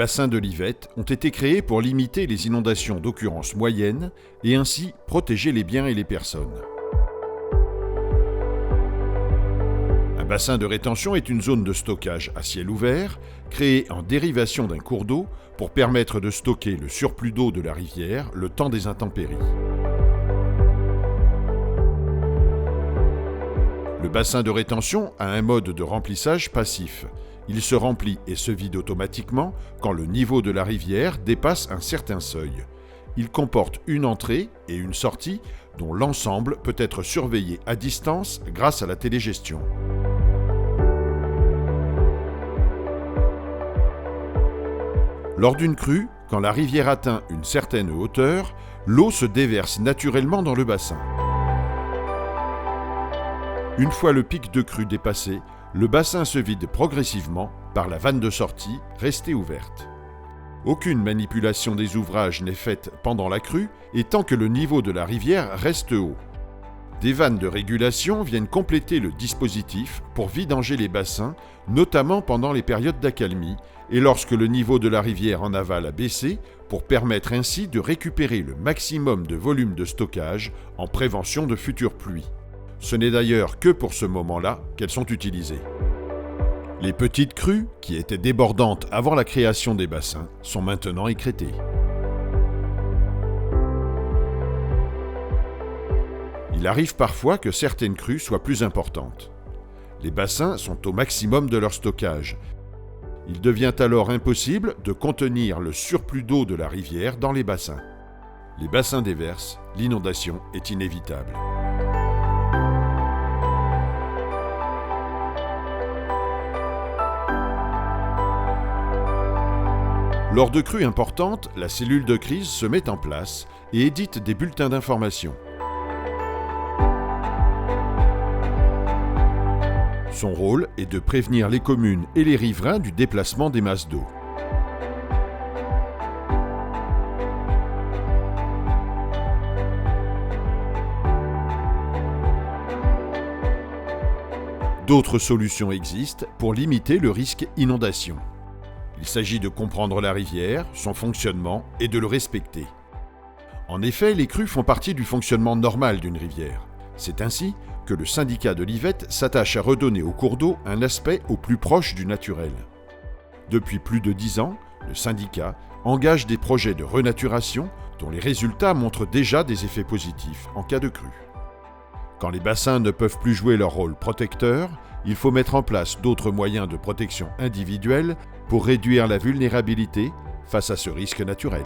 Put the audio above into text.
bassins de l'Yvette ont été créés pour limiter les inondations d'occurrence moyenne et ainsi protéger les biens et les personnes. Un bassin de rétention est une zone de stockage à ciel ouvert, créée en dérivation d'un cours d'eau pour permettre de stocker le surplus d'eau de la rivière le temps des intempéries. Le bassin de rétention a un mode de remplissage passif. Il se remplit et se vide automatiquement quand le niveau de la rivière dépasse un certain seuil. Il comporte une entrée et une sortie dont l'ensemble peut être surveillé à distance grâce à la télégestion. Lors d'une crue, quand la rivière atteint une certaine hauteur, l'eau se déverse naturellement dans le bassin. Une fois le pic de crue dépassé, le bassin se vide progressivement par la vanne de sortie restée ouverte. Aucune manipulation des ouvrages n'est faite pendant la crue et tant que le niveau de la rivière reste haut. Des vannes de régulation viennent compléter le dispositif pour vidanger les bassins, notamment pendant les périodes d'accalmie et lorsque le niveau de la rivière en aval a baissé, pour permettre ainsi de récupérer le maximum de volume de stockage en prévention de futures pluies. Ce n'est d'ailleurs que pour ce moment-là qu'elles sont utilisées. Les petites crues, qui étaient débordantes avant la création des bassins, sont maintenant écrêtées. Il arrive parfois que certaines crues soient plus importantes. Les bassins sont au maximum de leur stockage. Il devient alors impossible de contenir le surplus d'eau de la rivière dans les bassins. Les bassins déversent, l'inondation est inévitable. Lors de crues importantes, la cellule de crise se met en place et édite des bulletins d'information. Son rôle est de prévenir les communes et les riverains du déplacement des masses d'eau. D'autres solutions existent pour limiter le risque inondation. Il s'agit de comprendre la rivière, son fonctionnement et de le respecter. En effet, les crues font partie du fonctionnement normal d'une rivière. C'est ainsi que le syndicat de l'Yvette s'attache à redonner au cours d'eau un aspect au plus proche du naturel. Depuis plus de 10 ans, le syndicat engage des projets de renaturation dont les résultats montrent déjà des effets positifs en cas de crue. Quand les bassins ne peuvent plus jouer leur rôle protecteur, il faut mettre en place d'autres moyens de protection individuelle pour réduire la vulnérabilité face à ce risque naturel.